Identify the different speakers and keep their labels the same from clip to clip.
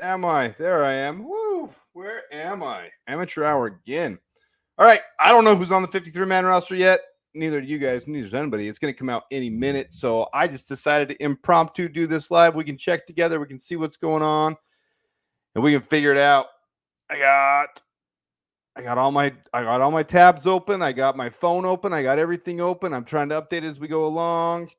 Speaker 1: am I? There I am. Woo! Where am I? Amateur hour again. All right. I don't know who's on the 53-man roster yet. Neither do you guys. Neither does anybody. It's going to come out any minute. So I just decided to impromptu do this live. We can check together. We can see what's going on, and we can figure it out. I got I got all my tabs open. I got my phone open. I got everything open. I'm trying to update it as we go along.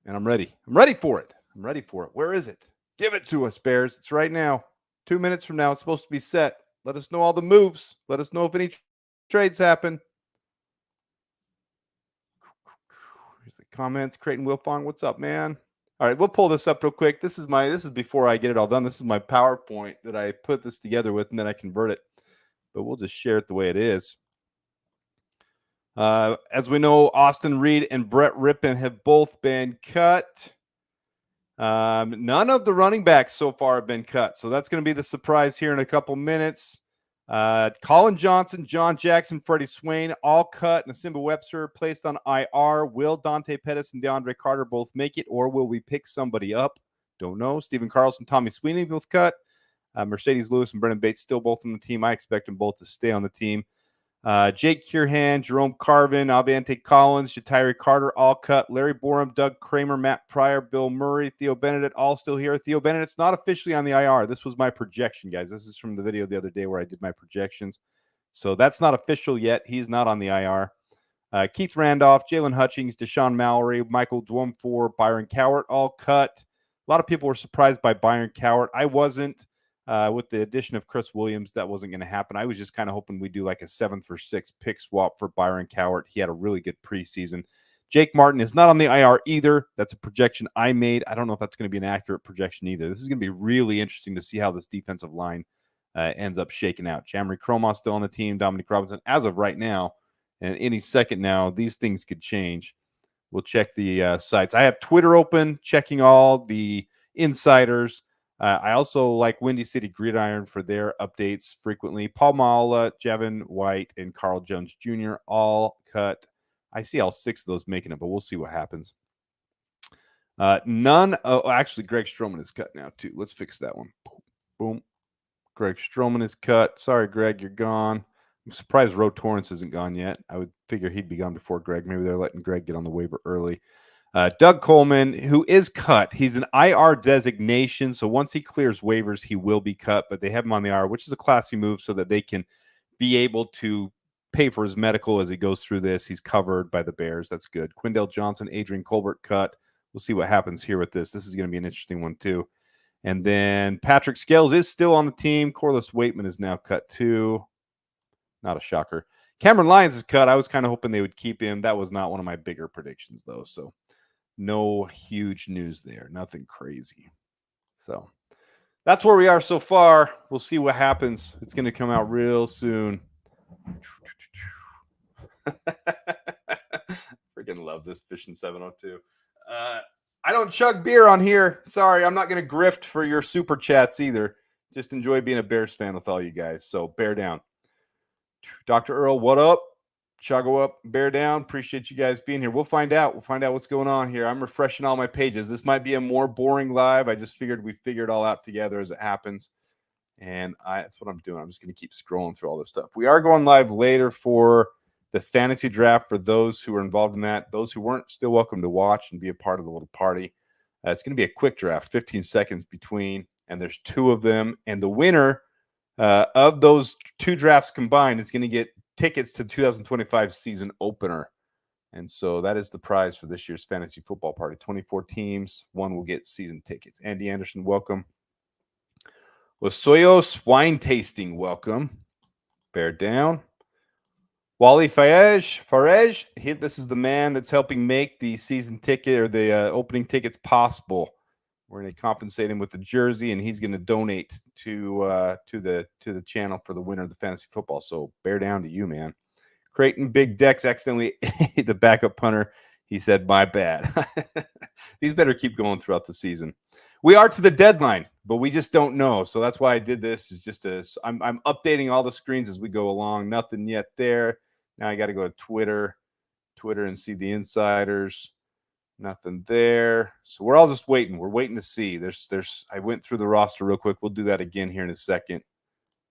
Speaker 1: And I'm ready. I'm ready for it. I'm ready for it. Where is it? Give it to us, Bears. It's right now. 2 minutes from now, it's supposed to be set. Let us know all the moves. Let us know if any trades happen. Here's the comments. Creighton Wilfong, what's up, man? All right, we'll pull this up real quick. This is before I get it all done. This is my PowerPoint that I put this together with, and then I convert it. But we'll just share it the way it is. As we know, Austin Reed and Brett Rippon have both been cut. None of the running backs so far have been cut. So that's going to be the surprise here in a couple minutes. Colin Johnson, John Jackson, Freddie Swain, all cut. Nasimba Webster placed on IR. Will Dante Pettis and DeAndre Carter both make it, or will we pick somebody up? Don't know. Stephen Carlson, Tommy Sweeney both cut. Mercedes Lewis and Brennan Bates still both on the team. I expect them both to stay on the team. Jake Kierhan, Jerome Carvin, Avante Collins, Jatiri Carter, all cut. Larry Borum, Doug Kramer, Matt Pryor, Bill Murray, Theo Benedict, all still here. Theo Benedict's not officially on the IR. This was my projection, guys. This is from the video the other day where I did my projections. So that's not official yet. He's not on the IR. Keith Randolph, Jalen Hutchings, Deshaun Mallory, Michael Dwumfor, Byron Cowart, all cut. A lot of people were surprised by Byron Cowart. I wasn't. With the addition of Chris Williams, that wasn't going to happen. I was just kind of hoping we'd do like a 7th or 6th pick swap for Byron Cowart. He had a really good preseason. Jake Martin is not on the IR either. That's a projection I made. I don't know if that's going to be an accurate projection either. This is going to be really interesting to see how this defensive line ends up shaking out. Jamari Cromos still on the team. Dominic Robinson, as of right now, and any second now, these things could change. We'll check the sites. I have Twitter open, checking all the insiders. I also like Windy City Gridiron for their updates frequently. Paul Mala, Jevin White, and Carl Jones Jr. all cut. I see all 6 of those making it, but we'll see what happens. Actually, Greg Stroman is cut now, too. Let's fix that one. Boom. Greg Stroman is cut. Sorry, Greg, you're gone. I'm surprised Ro Torrance isn't gone yet. I would figure he'd be gone before Greg. Maybe they're letting Greg get on the waiver early. Doug Coleman, who is cut, he's an IR designation. So once he clears waivers, he will be cut, but they have him on the IR, which is a classy move so that they can be able to pay for his medical as he goes through this. He's covered by the Bears. That's good. Quindell Johnson, Adrian Colbert cut. We'll see what happens here with this. This is going to be an interesting one, too. And then Patrick Scales is still on the team. Corliss Waitman is now cut, too. Not a shocker. Cameron Lyons is cut. I was kind of hoping they would keep him. That was not one of my bigger predictions, though. So no huge news there. Nothing crazy. So that's where we are so far. We'll see what happens. It's going to come out real soon. Freaking love this Fishing 702. I don't chug beer on here. Sorry, I'm not going to grift for your super chats either. Just enjoy being a Bears fan with all you guys. So bear down. Dr. Earl, what up? Chago up, bear down. Appreciate you guys being here. We'll find out. We'll find out what's going on here. I'm refreshing all my pages. This might be a more boring live. I just figured we figure it all out together as it happens. And that's what I'm doing. I'm just going to keep scrolling through all this stuff. We are going live later for the fantasy draft for those who are involved in that. Those who weren't, still welcome to watch and be a part of the little party. It's going to be a quick draft, 15 seconds between, and there's 2 of them. And the winner of those 2 drafts combined is going to get tickets to 2025 season opener. And so that is the prize for this year's fantasy football party. 24 teams, 1 will get season tickets. Andy Anderson, welcome. Losoyo wine tasting, welcome. Bear down. Wally Farej, this is the man that's helping make the season ticket or the opening tickets possible. We're going to compensate him with a jersey, and he's going to donate to the channel for the winner of the fantasy football. So bear down to you, man. Creighton Big Dex accidentally ate the backup punter. He said, "My bad." These better keep going throughout the season. We are to the deadline, but we just don't know. So that's why I did this. Is just I'm updating all the screens as we go along. Nothing yet there. Now I got to go to Twitter and see the insiders. Nothing there. So we're all just waiting. We're waiting to see. I went through the roster real quick. We'll do that again here in a second.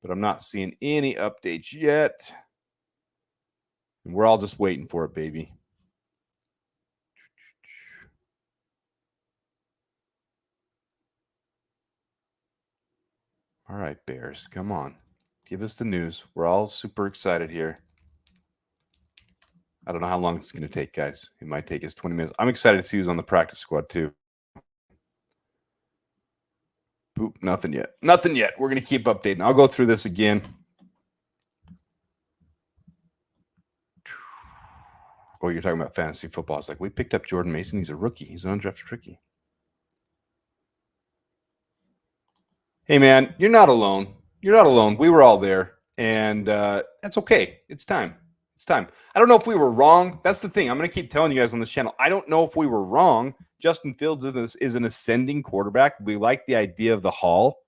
Speaker 1: But I'm not seeing any updates yet. And we're all just waiting for it, baby. All right, Bears, come on. Give us the news. We're all super excited here. I don't know how long it's going to take, guys. It might take us 20 minutes. I'm excited to see who's on the practice squad, too. Boop, nothing yet. Nothing yet. We're going to keep updating. I'll go through this again. Oh, you're talking about fantasy football. It's like, we picked up Jordan Mason. He's a rookie. He's an undrafted rookie. Hey, man, you're not alone. You're not alone. We were all there, and that's okay. It's time. It's time. I don't know if we were wrong. That's the thing. I'm going to keep telling you guys on this channel. I don't know if we were wrong. Justin Fields is an ascending quarterback. We like the idea of the haul,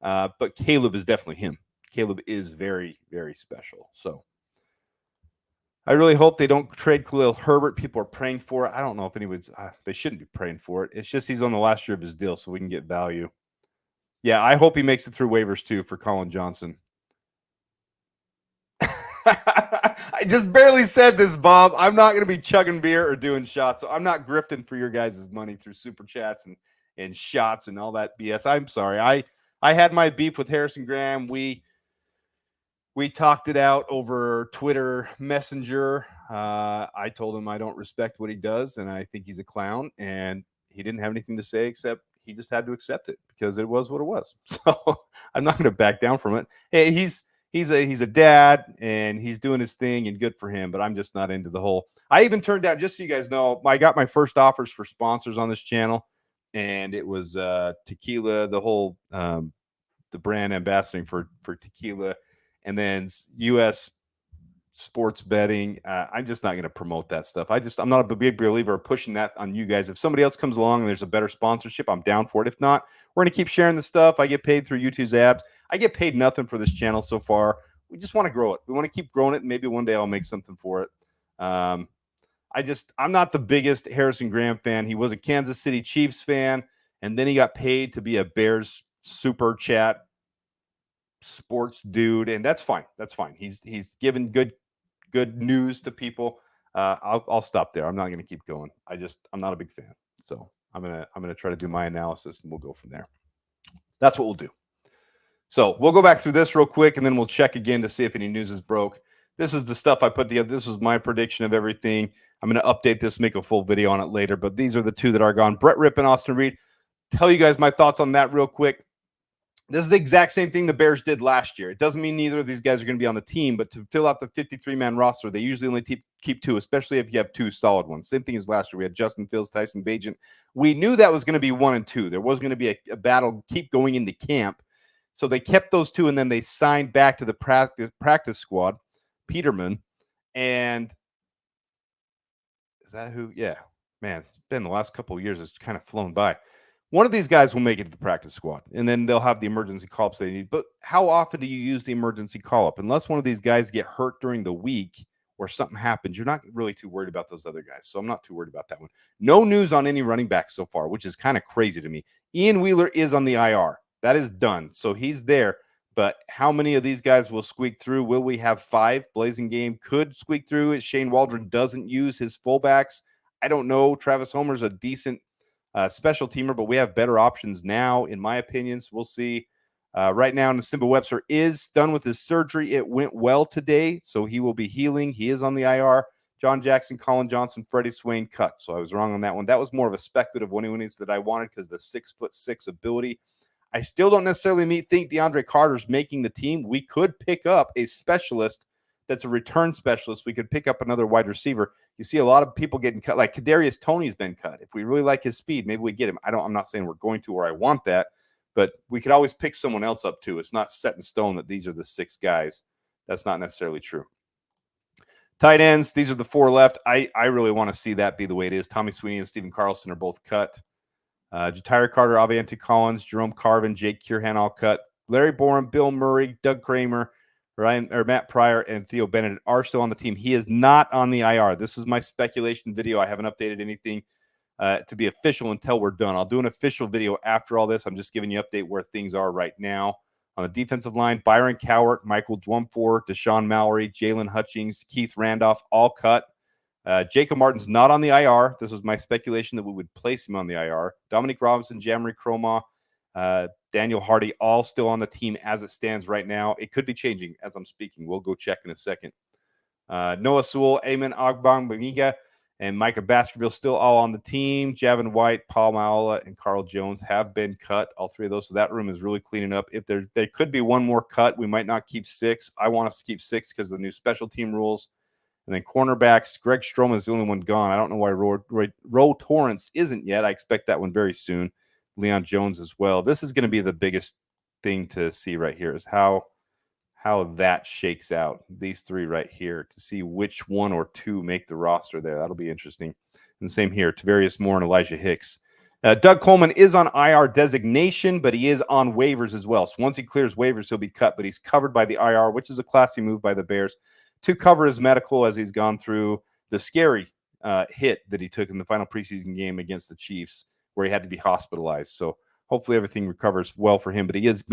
Speaker 1: but Caleb is definitely him. Caleb is very, very special. So I really hope they don't trade Khalil Herbert. People are praying for it. I don't know if anyone's they shouldn't be praying for it. It's just he's on the last year of his deal, so we can get value. Yeah, I hope he makes it through waivers too for Colin Johnson. I just barely said this, Bob. I'm not going to be chugging beer or doing shots. So I'm not grifting for your guys' money through super chats and shots and all that BS. I'm sorry. I had my beef with Harrison Graham. We talked it out over Twitter Messenger. I told him I don't respect what he does, and I think he's a clown. And he didn't have anything to say except he just had to accept it because it was what it was. So I'm not going to back down from it. Hey, he's a dad and he's doing his thing and good for him. But I'm just not into the whole. I even turned down, just so you guys know, I got my first offers for sponsors on this channel, and it was tequila, the whole the brand ambassadoring for tequila. And then U.S. sports betting. I'm just not going to promote that stuff. I'm not a big believer of pushing that on you guys. If somebody else comes along and there's a better sponsorship, I'm down for it. If not, we're going to keep sharing the stuff. I get paid through YouTube's ads. I get paid nothing for this channel so far. We just want to grow it. We want to keep growing it. And maybe one day I'll make something for it. I'm not the biggest Harrison Graham fan. He was a Kansas City Chiefs fan, and then he got paid to be a Bears super chat sports dude, and that's fine. That's fine. He's given good news to people. I'll stop there. I'm not going to keep going. I'm not a big fan. So I'm gonna try to do my analysis, and we'll go from there. That's what we'll do. So we'll go back through this real quick, and then we'll check again to see if any news is broke. This is the stuff I put together. This is my prediction of everything. I'm going to update this, make a full video on it later, but these are the two that are gone. Brett Ripp and Austin Reed. Tell you guys my thoughts on that real quick. This is the exact same thing the Bears did last year. It doesn't mean neither of these guys are going to be on the team, but to fill out the 53-man roster, they usually only keep two, especially if you have two solid ones. Same thing as last year. We had Justin Fields, Tyson Bagent. We knew that was going to be 1 and 2. There was going to be a battle keep going into camp. So they kept those two, and then they signed back to the practice squad, Peterman. And is that who? Yeah. Man, it's been the last couple of years. It's kind of flown by. One of these guys will make it to the practice squad, and then they'll have the emergency call-ups they need. But how often do you use the emergency call-up? Unless one of these guys get hurt during the week or something happens, you're not really too worried about those other guys. So I'm not too worried about that one. No news on any running backs so far, which is kind of crazy to me. Ian Wheeler is on the IR. That is done. So he's there. But how many of these guys will squeak through? Will we have 5? Blasingame could squeak through. Shane Waldron doesn't use his fullbacks. I don't know. Travis Homer's a decent special teamer, but we have better options now, in my opinion. So we'll see. Right now, Nsimba Webster is done with his surgery. It went well today, so he will be healing. He is on the IR. John Jackson, Colin Johnson, Freddie Swain cut. So I was wrong on that one. That was more of a speculative one that I wanted because the 6'6" ability. I still don't necessarily think DeAndre Carter's making the team. We could pick up a specialist that's a return specialist. We could pick up another wide receiver. You see a lot of people getting cut, like Kadarius Toney's been cut. If we really like his speed, maybe we get him. I'm not saying we're going to or I want that, but we could always pick someone else up too. It's not set in stone that these are the 6 guys. That's not necessarily true. Tight ends, these are the 4 left. I really want to see that be the way it is. Tommy Sweeney and Stephen Carlson are both cut. Jatire Carter, Aviante Collins, Jerome Carvin, Jake Curhan all cut. Larry Borum, Bill Murray, Doug Kramer, Matt Pryor, and Theo Bennett are still on the team. He is not on the IR. This is my speculation video. I haven't updated anything. to be official until we're done. I'll do an official video after all this. I'm just giving you an update where things are right now. On the defensive line, Byron Cowart, Michael Dwumfor, Deshaun Mallory, Jalen Hutchings, Keith Randolph, all cut. Jacob Martin's not on the IR. This was my speculation that we would place him on the IR. Dominic Robinson, Jamari Croma, Daniel Hardy, all still on the team as it stands right now. It could be changing as I'm speaking. We'll go check in a second. Noah Sewell, Amen Ogbongbemiga, and Micah Baskerville still all on the team. Javin White, Paul Maola, and Carl Jones have been cut. All three of those. So that room is really cleaning up. If there could be one more cut, we might not keep 6. I want us to keep 6 because of the new special team rules. And then cornerbacks, Greg Stroman is the only one gone. I don't know why Ro Torrance isn't yet. I expect that one very soon. Leon Jones as well. This is going to be the biggest thing to see right here is how that shakes out. These 3 right here to see which 1 or 2 make the roster there. That'll be interesting. And same here, Tavarius Moore and Elijah Hicks. Doug Coleman is on IR designation, but he is on waivers as well. So once he clears waivers, he'll be cut, but he's covered by the IR, which is a classy move by the Bears to cover his medical as he's gone through the scary hit that he took in the final preseason game against the Chiefs where he had to be hospitalized. So hopefully everything recovers well for him, but he's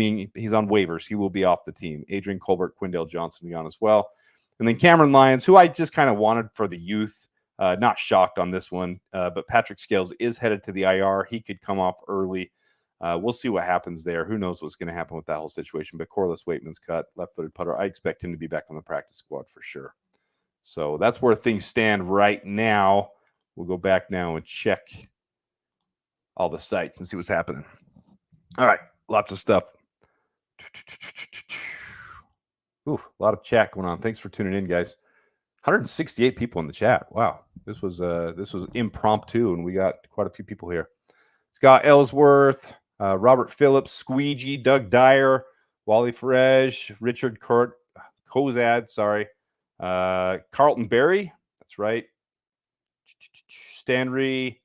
Speaker 1: on waivers. He will be off the team. Adrian Colbert, Quindale Johnson be on as well. And then Cameron Lyons, who I just kind of wanted for the youth. Not shocked on this one, but Patrick Scales is headed to the IR. He could come off early. We'll see what happens there. Who knows what's going to happen with that whole situation, but Corliss Waitman's cut, left-footed putter. I expect him to be back on the practice squad for sure. So that's where things stand right now. We'll go back now and check all the sites and see what's happening. All right, lots of stuff. Ooh, a lot of chat going on. Thanks for tuning in, guys. 168 people in the chat. Wow, this was impromptu, and we got quite a few people here. Scott Ellsworth, Robert Phillips, Squeegee, Doug Dyer, Wally Ferrej, Richard Kozad, sorry, Carlton Berry, that's right, Stanry,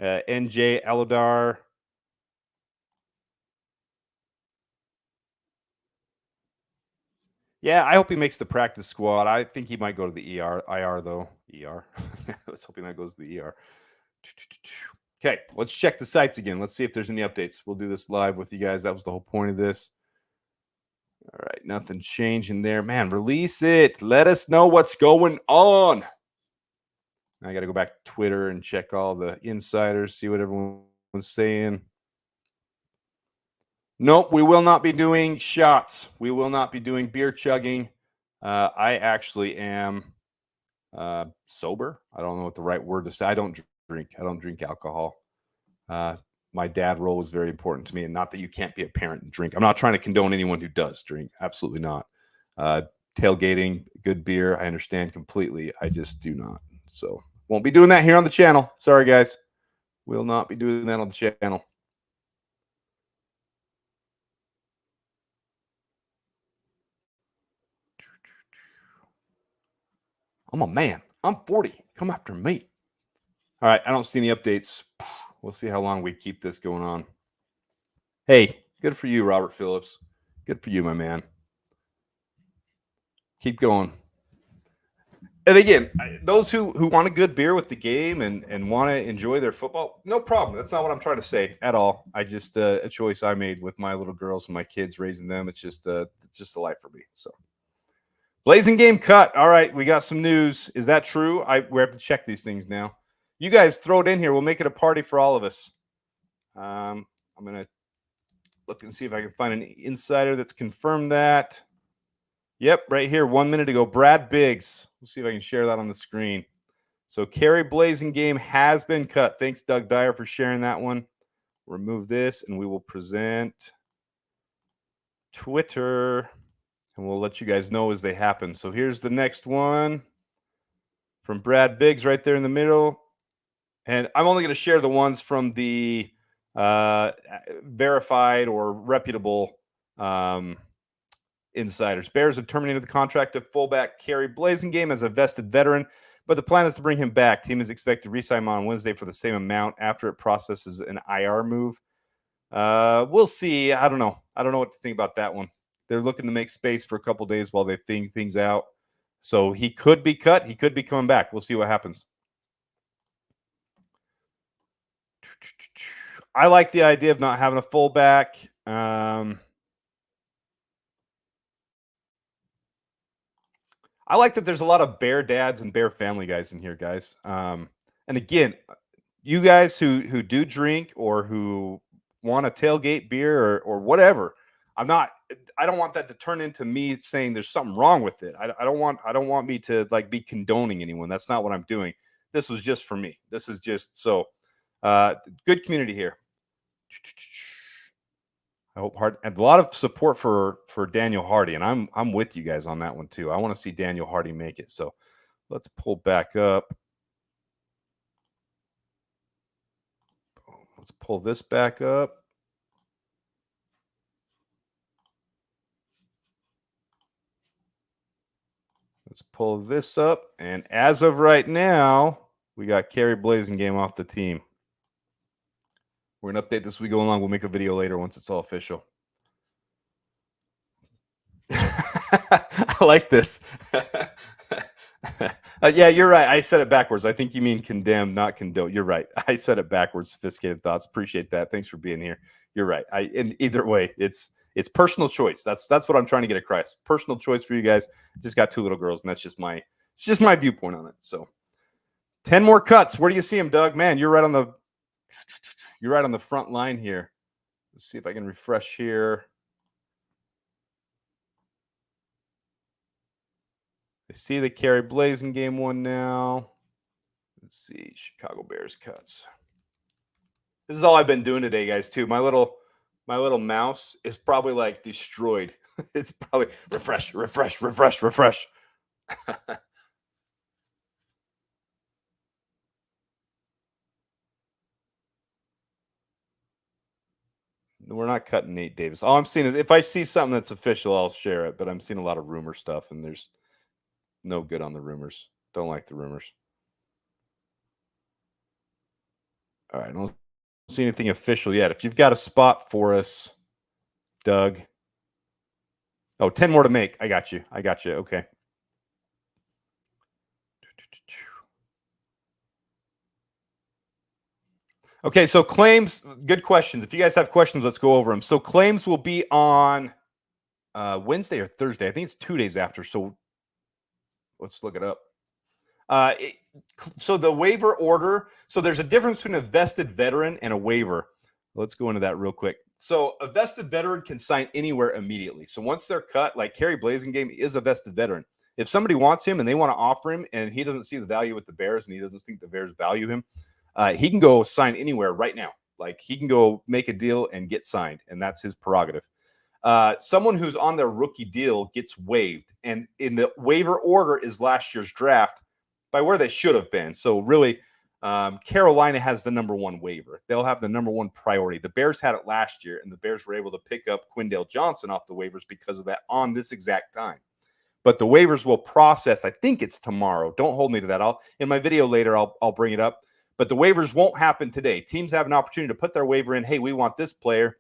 Speaker 1: NJ Alodar. Yeah, I hope he makes the practice squad. I think he might go to the IR though. ER. I was hoping that goes to the ER. Okay, let's check the sites again. Let's see if there's any updates. We'll do this live with you guys. That was the whole point of this. All right, nothing changing there. Man, release it. Let us know what's going on. I got to go back to Twitter and check all the insiders, see what everyone's saying. Nope, we will not be doing shots. We will not be doing beer chugging. I actually am sober. I don't know what the right word to say. I don't drink. I don't drink alcohol. My dad role was very important to me, and not that you can't be a parent and drink. I'm not trying to condone anyone who does drink. Absolutely not. Tailgating, good beer, I understand completely. I just do not. So won't be doing that here on the channel. Sorry, guys. Will not be doing that on the channel. I'm a man. I'm 40. Come after me. All right. I don't see any updates. We'll see how long we keep this going on. Hey, good for you, Robert Phillips. Good for you, my man. Keep going. And again, those who want a good beer with the game and want to enjoy their football, no problem. That's not what I'm trying to say at all. I just a choice I made with my little girls and my kids, raising them. It's just a life for me. So, Blazing Game cut. All right, we got some news. Is that true? We have to check these things now. You guys throw it in here. We'll make it a party for all of us. I'm gonna look and see if I can find an insider that's confirmed that. Yep, right here, 1 minute ago. Brad Biggs. We'll see if I can share that on the screen. So Kerry Blazing Game has been cut. Thanks, Doug Dyer, for sharing that one. Remove this, and we will present Twitter, and we'll let you guys know as they happen. So here's the next one from Brad Biggs right there in the middle. And I'm only going to share the ones from the verified or reputable insiders. Bears have terminated the contract of fullback Kerry Blazing Game as a vested veteran, but the plan is to bring him back. Team is expected to re-sign him on Wednesday for the same amount after it processes an IR move. We'll see. I don't know. I don't know what to think about that one. They're looking to make space for a couple days while they think things out. So he could be cut. He could be coming back. We'll see what happens. I like the idea of not having a fullback. I like that there's a lot of Bear dads and Bear family guys in here, guys. And again, you guys who do drink or who want to tailgate beer or whatever, I don't want that to turn into me saying there's something wrong with it. I don't want me to like be condoning anyone. That's not what I'm doing. This was just for me. This is just so good community here. I hope hard and a lot of support for Daniel Hardy, and I'm with you guys on that one too. I want to see Daniel Hardy make it. So let's pull back up. Let's pull this back up. Let's pull this up. And as of right now, we got Kerry Blasingame off the team. We're going to update this as we go along. We'll make a video later once it's all official. I like this. Yeah, you're right. I said it backwards. I think you mean condemn, not condone. You're right. I said it backwards. Sophisticated thoughts. Appreciate that. Thanks for being here. You're right. In either way, it's personal choice. That's what I'm trying to get across. Personal choice for you guys. Just got 2 little girls, and that's just my viewpoint on it. So 10 more cuts. Where do you see them, Doug? Man, you're right on the front line here. Let's see if I can refresh here. I see the Kerry Blasingame one now. Let's see, Chicago Bears cuts. This is all I've been doing today, guys, too. My little mouse is probably like destroyed. It's probably refresh. We're not cutting Nate Davis. All I'm seeing is if I see something that's official, I'll share it. But I'm seeing a lot of rumor stuff, and there's no good on the rumors. Don't like the rumors. All right, I don't see anything official yet. If you've got a spot for us, Doug. Oh, 10 more to make. I got you. Okay. Okay, so claims, good questions. If you guys have questions, let's go over them. So claims will be on Wednesday or Thursday. I think it's 2 days after. So let's look it up. So the waiver order. So there's a difference between a vested veteran and a waiver. Let's go into that real quick. So a vested veteran can sign anywhere immediately. So once they're cut, like Kerry Blasingame is a vested veteran. If somebody wants him and they want to offer him and he doesn't see the value with the Bears and he doesn't think the Bears value him, he can go sign anywhere right now. Like he can go make a deal and get signed, and that's his prerogative. Someone who's on their rookie deal gets waived, and in the waiver order is last year's draft by where they should have been. So really, Carolina has the number 1 waiver. They'll have the number 1 priority. The Bears had it last year, and the Bears were able to pick up Quindale Johnson off the waivers because of that on this exact time. But the waivers will process. I think it's tomorrow. Don't hold me to that. In my video later, I'll bring it up. But the waivers won't happen today. Teams have an opportunity to put their waiver in. Hey, we want this player.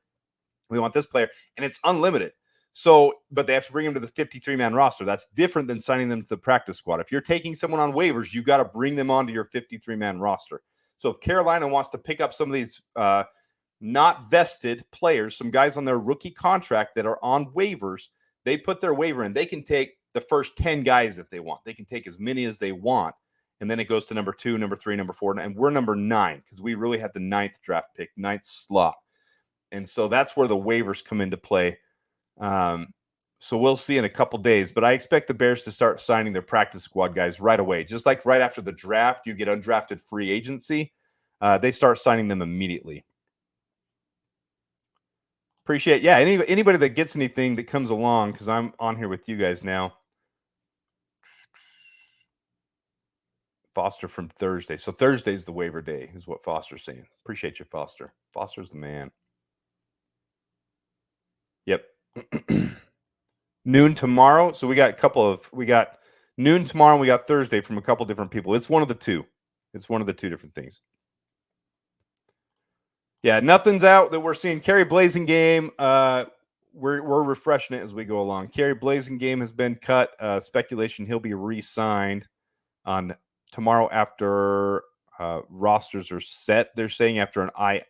Speaker 1: We want this player. And it's unlimited. So, but they have to bring him to the 53-man roster. That's different than signing them to the practice squad. If you're taking someone on waivers, you got to bring them onto your 53-man roster. So if Carolina wants to pick up some of these not vested players, some guys on their rookie contract that are on waivers, they put their waiver in. They can take the first 10 guys if they want. They can take as many as they want. And then it goes to number 2, number 3, number 4. And we're number 9 because we really had the 9th draft pick, 9th slot. And so that's where the waivers come into play. So we'll see in a couple days. But I expect the Bears to start signing their practice squad guys right away. Just like right after the draft, you get undrafted free agency. They start signing them immediately. Appreciate, yeah, anybody that gets anything that comes along, because I'm on here with you guys now. Foster from Thursday. So Thursday's the waiver day, is what Foster's saying. Appreciate you, Foster. Foster's the man. Yep. Noon tomorrow. So we got noon tomorrow and we got Thursday from a couple different people. It's one of the two. It's one of the 2 different things. Yeah, nothing's out that we're seeing. Kerry Blasingame. We're refreshing it as we go along. Kerry Blasingame has been cut. Speculation he'll be re-signed on tomorrow after rosters are set. They're saying after an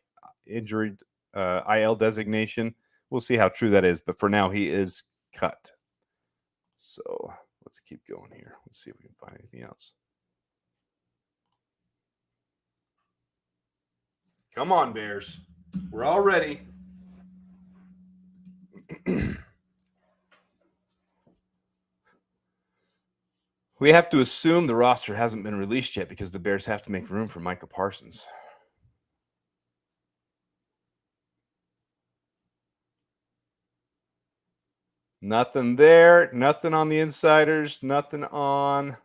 Speaker 1: injury IL designation. We'll see how true that is, but for now he is cut. So let's keep going here. Let's see if we can find anything else. Come on, Bears. We're all ready. We have to assume the roster hasn't been released yet because the Bears have to make room for Micah Parsons. Nothing there. Nothing on the insiders. Nothing on.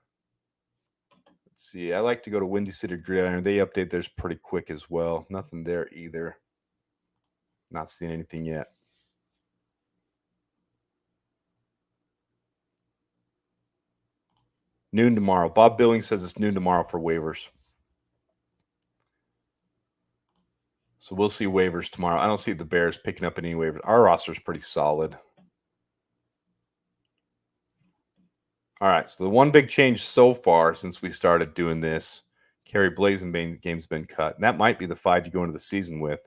Speaker 1: Let's see. I like to go to Windy City Gridiron. They update theirs pretty quick as well. Nothing there either. Not seeing anything yet. Noon tomorrow. Bob Billings says it's noon tomorrow for waivers. So we'll see waivers tomorrow. I don't see the Bears picking up any waivers. Our roster is pretty solid. All right. So the one big change so far since we started doing this, Kerry Blazenbane game's been cut. And that might be the 5 you go into the season with.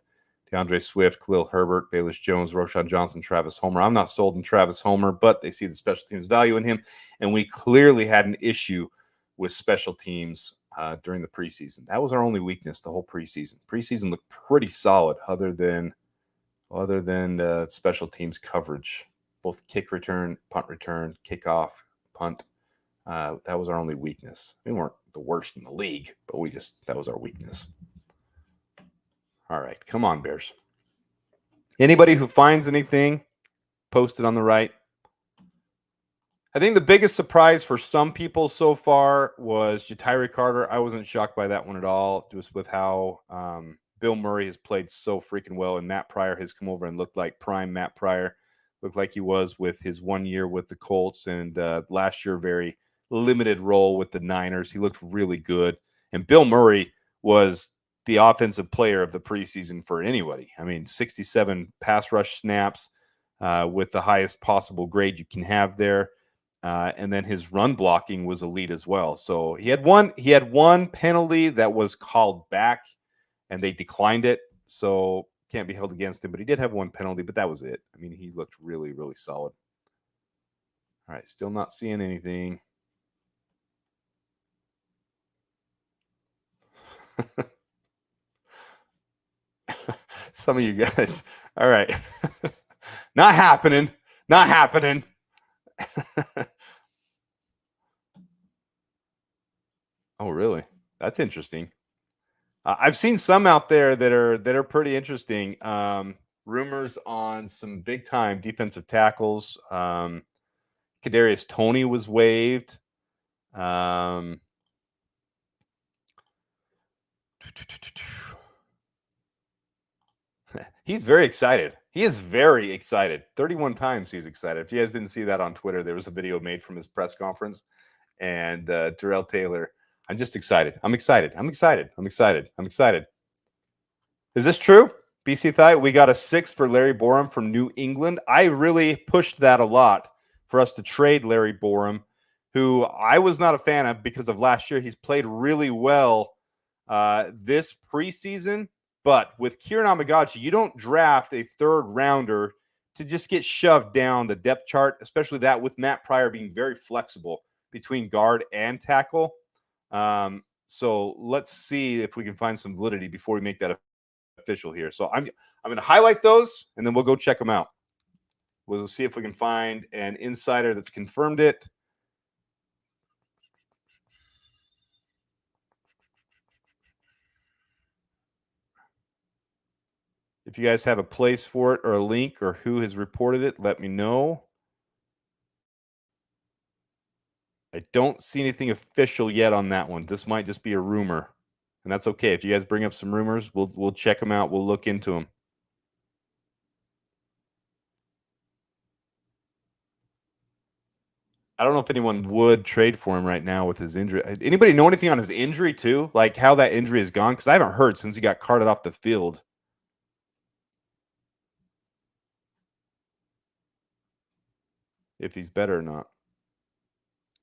Speaker 1: DeAndre Swift, Khalil Herbert, Bayless Jones, Roschon Johnson, Travis Homer. I'm not sold on Travis Homer, but they see the special teams value in him. And we clearly had an issue with special teams during the preseason. That was our only weakness the whole preseason. Preseason looked pretty solid other than special teams coverage. Both kick return, punt return, kickoff, punt. That was our only weakness. We weren't the worst in the league, but that was our weakness. All right, come on, Bears. Anybody who finds anything, post it on the right. I think the biggest surprise for some people so far was Ja'Tyre Carter. I wasn't shocked by that one at all, just with how Bill Murray has played so freaking well, and Matt Pryor has come over and looked like prime Matt Pryor. Looked like he was with his 1 year with the Colts, and last year very limited role with the Niners. He looked really good, and Bill Murray was the offensive player of the preseason for anybody. I mean, 67 pass rush snaps with the highest possible grade you can have there. And then his run blocking was elite as well. So he had one penalty that was called back and they declined it. So can't be held against him, but he did have one penalty, but that was it. I mean, he looked really, really solid. All right. Still not seeing anything. Some of you guys. All right. Not happening. Not happening. Oh, really? That's interesting. I've seen some out there that are pretty interesting. Rumors on some big time defensive tackles. Kadarius Toney was waived. He's very excited. He is very excited. 31 times he's excited. If you guys didn't see that on Twitter, there was a video made from his press conference. And Darrell Taylor, I'm just excited. I'm excited. I'm excited. I'm excited. I'm excited. Is this true? BC Thigh, we got a 6 for Larry Borom from New England. I really pushed that a lot for us to trade Larry Borom, who I was not a fan of because of last year. He's played really well this preseason. But with Kieran Amagachi, you don't draft a third rounder to just get shoved down the depth chart, especially that with Matt Pryor being very flexible between guard and tackle. So let's see if we can find some validity before we make that official here. So I'm going to highlight those, and then we'll go check them out. We'll see if we can find an insider that's confirmed it. If you guys have a place for it or a link or who has reported it, let me know. I don't see anything official yet on that one. This might just be a rumor, and that's okay. If you guys bring up some rumors, we'll check them out. We'll look into them. I don't know if anyone would trade for him right now with his injury. Anybody know anything on his injury too? Like how that injury has gone? Because I haven't heard since he got carted off the field. If he's better or not.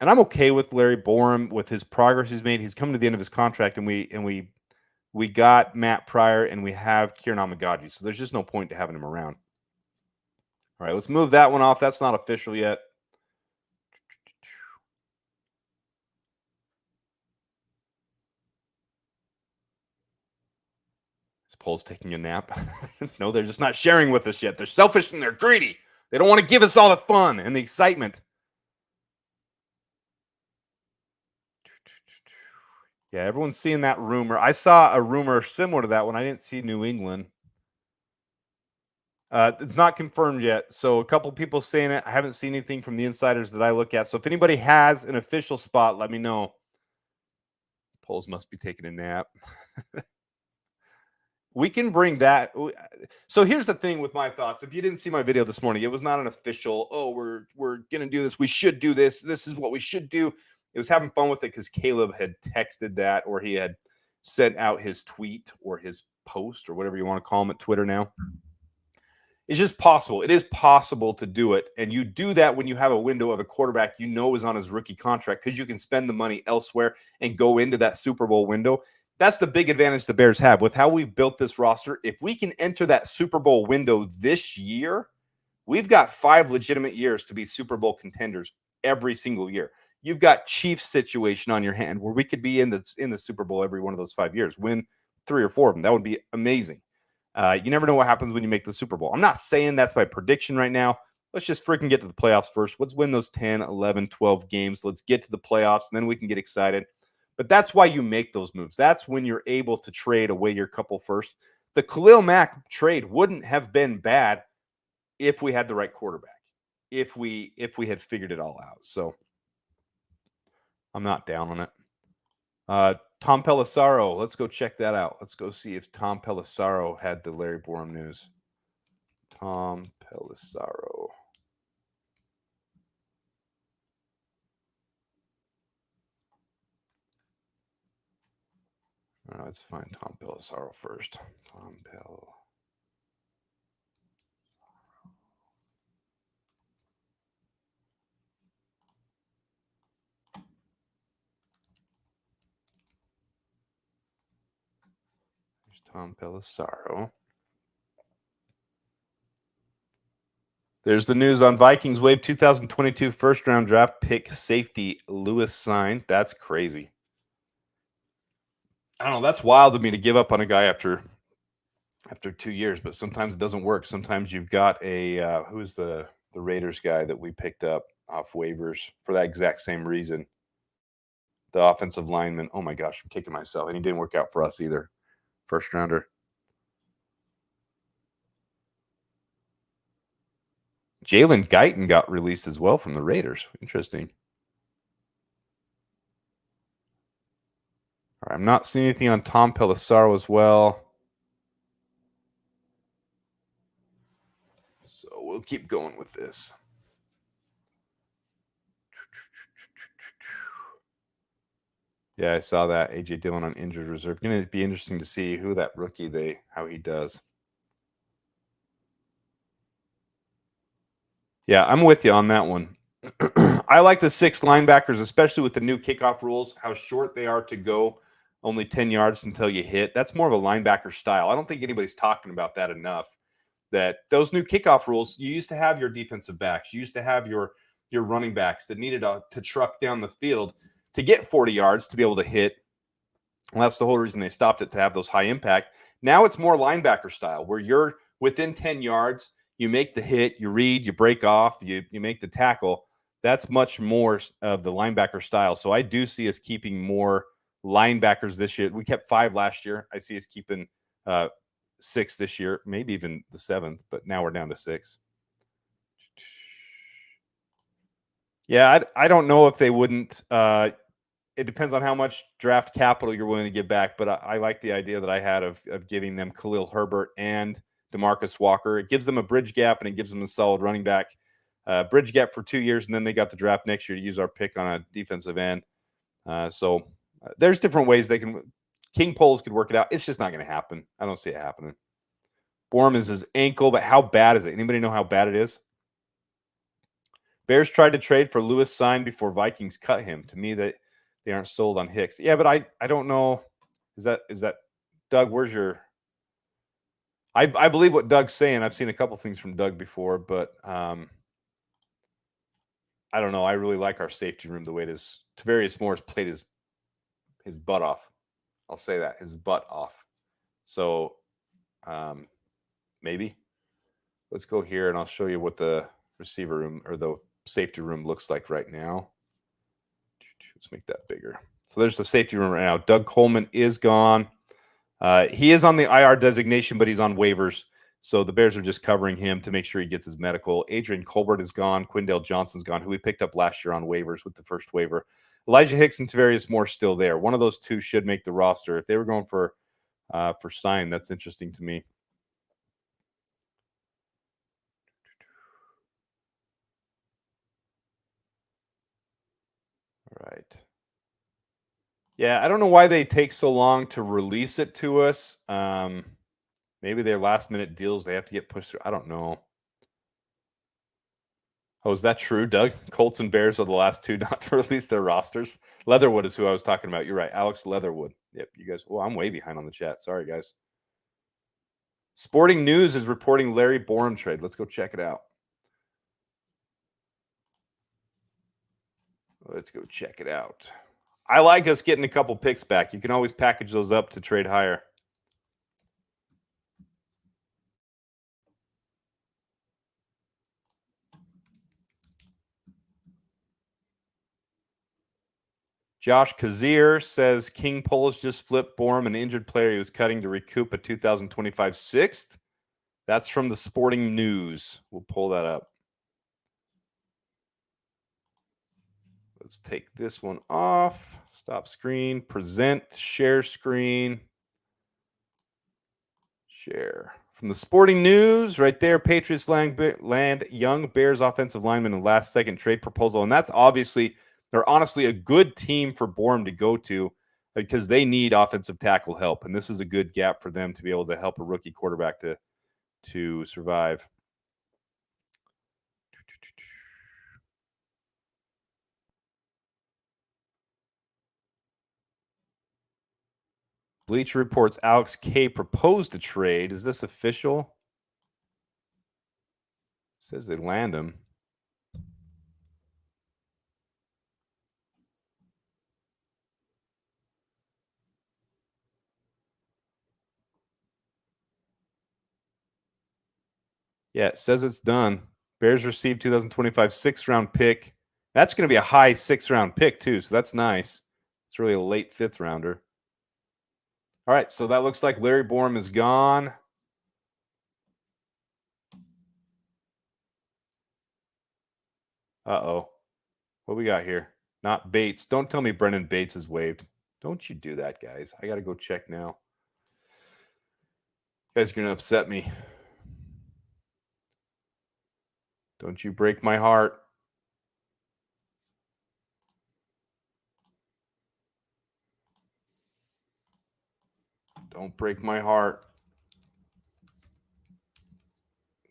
Speaker 1: And I'm okay with Larry Borum with his progress he's made. He's coming to the end of his contract, and we got Matt Pryor and we have Kieran Amagadi. So there's just no point to having him around. All right, let's move that one off. That's not official yet. This poll's taking a nap. No, they're just not sharing with us yet. They're selfish and they're greedy. They don't want to give us all the fun and the excitement. Yeah, everyone's seeing that rumor. I saw a rumor similar to that one. I didn't see New England. It's not confirmed yet. So a couple people saying it. I haven't seen anything from the insiders that I look at. So if anybody has an official spot, let me know. Polls must be taking a nap. We can bring that. So here's the thing with my thoughts. If you didn't see my video this morning, it was not an official, oh, we're gonna do this. We should do this. This is what we should do. It was having fun with it because Caleb had texted that, or he had sent out his tweet or his post or whatever you want to call him at Twitter now. It's just possible. It is possible to do it. And you do that when you have a window of a quarterback you know is on his rookie contract because you can spend the money elsewhere and go into that Super Bowl window. That's the big advantage the Bears have with how we've built this roster. If we can enter that Super Bowl window this year, we've got 5 legitimate years to be Super Bowl contenders every single year. You've got Chiefs situation on your hand where we could be in the Super Bowl every one of those 5 years, win 3 or 4 of them. That would be amazing. You never know what happens when you make the Super Bowl. I'm not saying that's my prediction right now. Let's just freaking get to the playoffs first. Let's win those 10, 11, 12 games. Let's get to the playoffs, and then we can get excited. But that's why you make those moves. That's when you're able to trade away your couple first. The Khalil Mack trade wouldn't have been bad if we had the right quarterback, if we had figured it all out. So I'm not down on it. Tom Pelissaro, let's go check that out. Let's go see if Tom Pelissaro had the Larry Borum news. Tom Pelissaro. All right, let's find Tom Pelissaro first. Tom Pelissaro. There's Tom Pelissaro. There's the news on Vikings Wave 2022 first round draft pick safety Lewis Cine. That's crazy. I don't know. That's wild to me to give up on a guy after 2 years, but sometimes it doesn't work. Sometimes you've got a who's the Raiders guy that we picked up off waivers for that exact same reason. The offensive lineman. Oh my gosh, I'm kicking myself. And he didn't work out for us either. First rounder. Jalen Guyton got released as well from the Raiders. Interesting. All right, I'm not seeing anything on Tom Pelissaro as well. So we'll keep going with this. Yeah, I saw that. AJ Dillon on injured reserve. Going to be interesting to see who that rookie how he does. Yeah, I'm with you on that one. I like the 6 linebackers, especially with the new kickoff rules, how short they are to go, only 10 yards until you hit. That's more of a linebacker style. I don't think anybody's talking about that enough. That those new kickoff rules, you used to have your defensive backs, you used to have your running backs that needed to truck down the field to get 40 yards to be able to hit. And that's the whole reason they stopped it, to have those high impact. Now it's more linebacker style where you're within 10 yards, you make the hit, you read, you break off, you make the tackle. That's much more of the linebacker style. So I do see us keeping more linebackers this year. We kept 5 last year. I see us keeping 6 this year, maybe even the 7th, but now we're down to 6. Yeah, I don't know if they wouldn't. It depends on how much draft capital you're willing to give back, but I like the idea that I had of giving them Khalil Herbert and DeMarcus Walker. It gives them a bridge gap and it gives them a solid running back. Bridge gap for 2 years, and then they got the draft next year to use our pick on a defensive end. So there's different ways they can. King Poles could work it out. It's just not going to happen. I don't see it happening. Borum is his ankle, but how bad is it? Anybody know how bad it is? Bears tried to trade for Lewis Sign before Vikings cut him. To me, that they aren't sold on Hicks. Yeah, but I don't know. Is that Doug? Where's your? I believe what Doug's saying. I've seen a couple things from Doug before, but I don't know. I really like our safety room the way it is. Tavarius Moore's played his butt off. I'll say that, his butt off. So maybe let's go here and I'll show you what the receiver room or the safety room looks like right now. Let's make that bigger. So there's the safety room right now. Doug Coleman is gone. He is on the IR designation, but he's on waivers. So the Bears are just covering him to make sure he gets his medical. Adrian Colbert is gone. Quindale Johnson's gone, who we picked up last year on waivers with the first waiver. Elijah Hicks and Tavarius Moore still there. One of those two should make the roster. If they were going for Sign, that's interesting to me. All right. Yeah, I don't know why they take so long to release it to us. Maybe they're last minute deals. They have to get pushed through. I don't know. Oh, is that true, Doug? Colts and Bears are the last two not to release their rosters. Leatherwood is who I was talking about. You're right. Alex Leatherwood. Yep, you guys. Well, I'm way behind on the chat. Sorry, guys. Sporting News is reporting Larry Borom trade. Let's go check it out. Let's go check it out. I like us getting a couple picks back. You can always package those up to trade higher. Josh Kazir says King Poles just flipped Borom, an injured player he was cutting to recoup a 2025 sixth. That's from the Sporting News. We'll pull that up. Let's take this one off. Stop screen. Present. Share screen. Share. From the Sporting News, right there, Patriots land young Bears offensive lineman in last second trade proposal. And that's obviously, they're honestly a good team for Borom to go to because they need offensive tackle help. And this is a good gap for them to be able to help a rookie quarterback to survive. Bleacher Reports Alex K proposed a trade. Is this official? Says they land him. Yeah, it says it's done. Bears received 2025 6th-round pick. That's going to be a high 6th-round pick, too, so that's nice. It's really a late 5th-rounder. All right, so that looks like Larry Borom is gone. Uh-oh. What we got here? Not Bates. Don't tell me Brendan Bates is waived. Don't you do that, guys. I got to go check now. You guys are going to upset me. Don't you break my heart. Don't break my heart.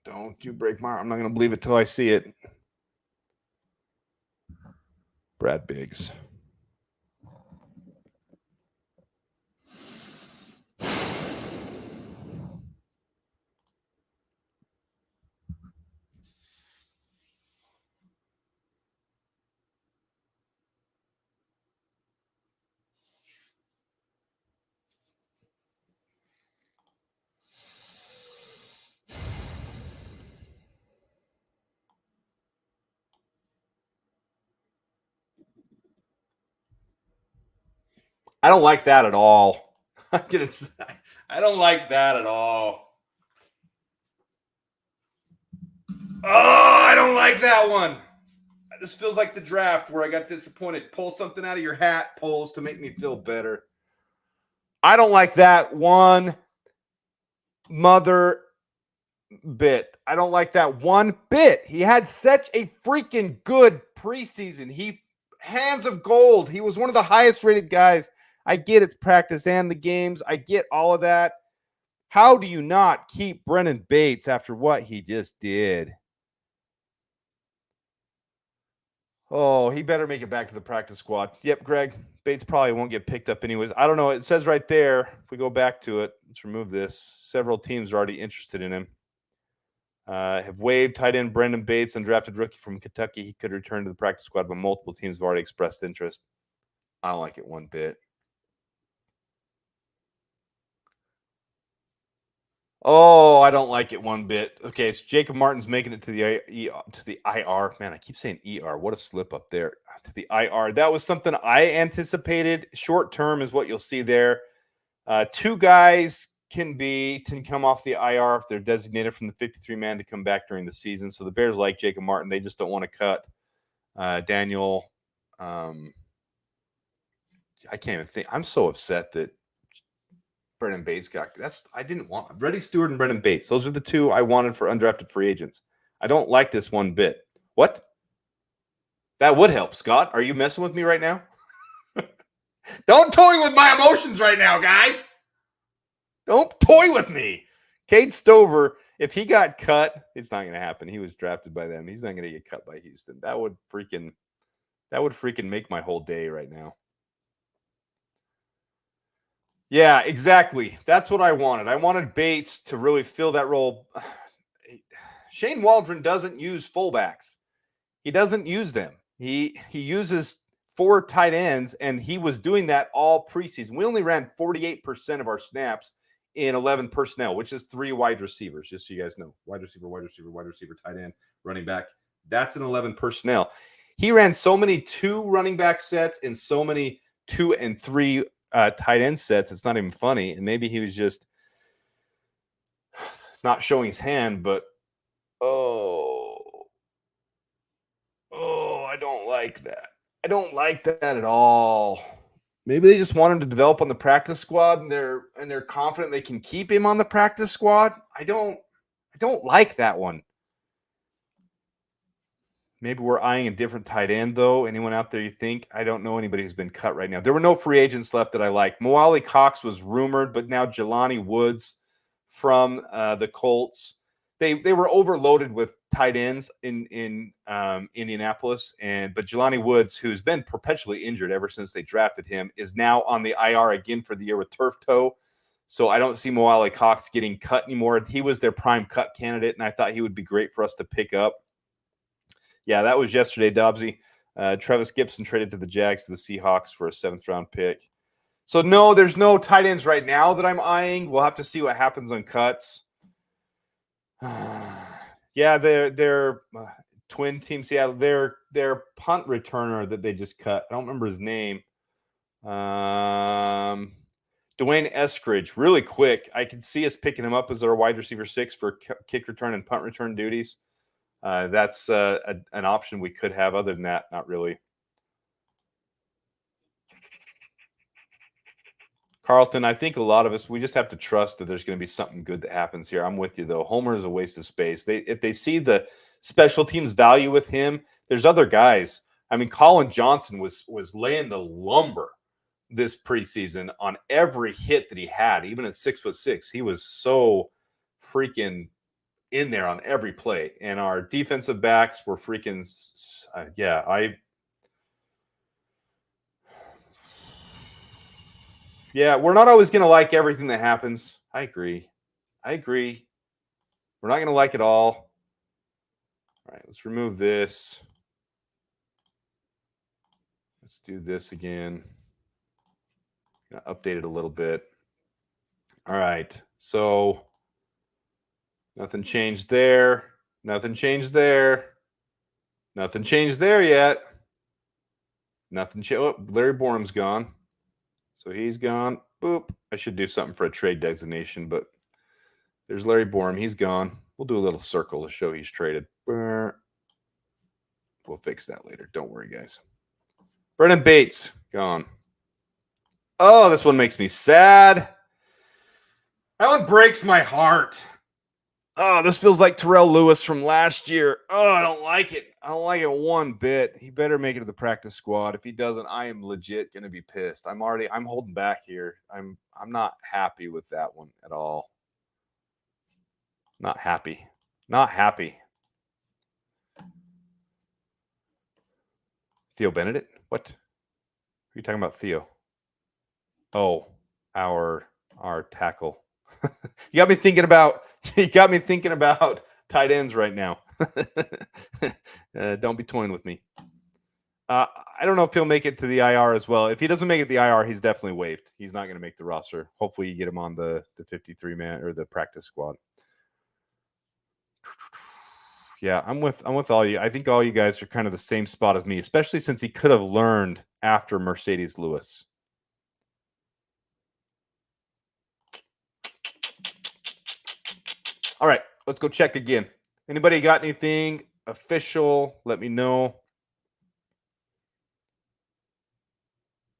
Speaker 1: Don't you break my heart. I'm not going to believe it till I see it. Brad Biggs. I don't like that at all. I don't like that at all. Oh, I don't like that one. This feels like the draft where I got disappointed. Pull something out of your hat, Poles, to make me feel better. I don't like that one mother bit. I don't like that one bit. He had such a freaking good preseason. Hands of gold. He was one of the highest rated guys. I get it's practice and the games. I get all of that. How do you not keep Brendan Bates after what he just did? Oh, he better make it back to the practice squad. Yep, Greg. Bates probably won't get picked up anyways. I don't know. It says right there, if we go back to it, let's remove this. Several teams are already interested in him. Have waived tight end Brendan Bates, undrafted rookie from Kentucky. He could return to the practice squad, but multiple teams have already expressed interest. I don't like it one bit. Oh, I don't like it one bit. Okay, so Jacob Martin's making it to the IR. Man, I keep saying ER. What a slip up there. To the IR. That was something I anticipated. Short term is what you'll see there. Two guys can come off the IR if they're designated from the 53-man to come back during the season. So the Bears like Jacob Martin. They just don't want to cut Daniel. I can't even think. I'm so upset that Brendan Bates I didn't want Reddy Stewart and Brendan Bates. Those are the two I wanted for undrafted free agents. I don't like this one bit. What? That would help, Scott. Are you messing with me right now? Don't toy with my emotions right now, guys. Don't toy with me. Cade Stover, if he got cut, it's not going to happen. He was drafted by them. He's not going to get cut by Houston. That would freaking make my whole day right now. Yeah, exactly. That's what I wanted. I wanted Bates to really fill that role. Shane Waldron doesn't use fullbacks. He doesn't use them. He uses 4 tight ends, and he was doing that all preseason. We only ran 48% of our snaps in 11 personnel, which is 3 wide receivers, just so you guys know. Wide receiver, tight end, running back. That's an 11 personnel. He ran so many 2 running back sets and so many 2 and 3 tight end sets. It's not even funny. And maybe he was just not showing his hand, but I don't like that. I don't like that at all. Maybe they just want him to develop on the practice squad, and they're confident they can keep him on the practice squad. I don't like that one. Maybe we're eyeing a different tight end, though. Anyone out there you think? I don't know anybody who's been cut right now. There were no free agents left that I like. Mo Alie-Cox was rumored, but now Jelani Woods from the Colts. They were overloaded with tight ends in Indianapolis, but Jelani Woods, who's been perpetually injured ever since they drafted him, is now on the IR again for the year with turf toe. So I don't see Mo Alie-Cox getting cut anymore. He was their prime cut candidate, and I thought he would be great for us to pick up. Yeah, that was yesterday, Dobbsy. Travis Gibson traded to the Jags to the Seahawks for a 7th-round pick. So, no, there's no tight ends right now that I'm eyeing. We'll have to see what happens on cuts. Yeah, they're twin team Seattle. Their punt returner that they just cut. I don't remember his name. Dwayne Eskridge, really quick. I can see us picking him up as our wide receiver 6 for kick return and punt return duties. That's an option we could have. Other than that, not really. Carlton, I think a lot of us, we just have to trust that there's going to be something good that happens here. I'm with you, though. Homer is a waste of space. If they see the special teams value with him, there's other guys. I mean, Colin Johnson was laying the lumber this preseason on every hit that he had, even at 6'6". He was so freaking in there on every play. And our defensive backs were freaking, we're not always going to like everything that happens. I agree. We're not going to like it all. All right, let's remove this. Let's do this again. Update it a little bit. All right, so nothing changed there. Nothing changed there. Nothing changed there yet. Nothing changed. Oh, Larry Borum's gone. So he's gone. Boop. I should do something for a trade designation, but there's Larry Borum. He's gone. We'll do a little circle to show he's traded. We'll fix that later. Don't worry, guys. Brendan Bates, gone. Oh, this one makes me sad. That one breaks my heart. Oh, this feels like Terrell Lewis from last year. Oh, I don't like it. I don't like it one bit. He better make it to the practice squad. If he doesn't, I am legit going to be pissed. I'm holding back here. I'm not happy with that one at all. Not happy. Theo Benedict? What? Are you talking about Theo? Oh, our tackle. You got me thinking about tight ends right now. Don't be toying with me. I don't know if he'll make it to the IR as well. If he doesn't make it to the IR, he's definitely waived. He's not going to make the roster. Hopefully, you get him on the 53 man or the practice squad. Yeah, I'm with all you. I think all you guys are kind of the same spot as me, especially since he could have learned after Mercedes Lewis. All right, let's go check again. Anybody got anything official? Let me know.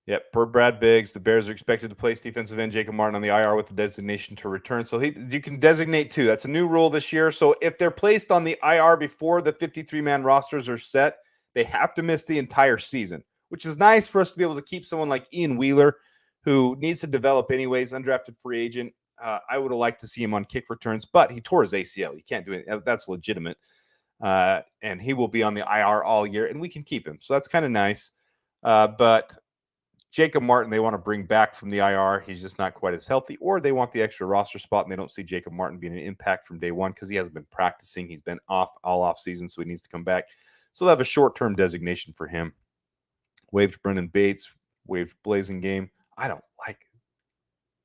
Speaker 1: Yep, per Brad Biggs, the Bears are expected to place defensive end Jacob Martin on the IR with the designation to return. So you can designate two. That's a new rule this year. So if they're placed on the IR before the 53-man rosters are set, they have to miss the entire season, which is nice for us to be able to keep someone like Ian Wheeler, who needs to develop anyways, undrafted free agent. I would have liked to see him on kick returns, but he tore his ACL. You can't do it. That's legitimate. And he will be on the IR all year, and we can keep him. So that's kind of nice. But Jacob Martin, they want to bring back from the IR. He's just not quite as healthy, or they want the extra roster spot, and they don't see Jacob Martin being an impact from day one because he hasn't been practicing. He's been off season, so he needs to come back. So they'll have a short-term designation for him. Waived Brendan Bates, waived Blazing Game. I don't like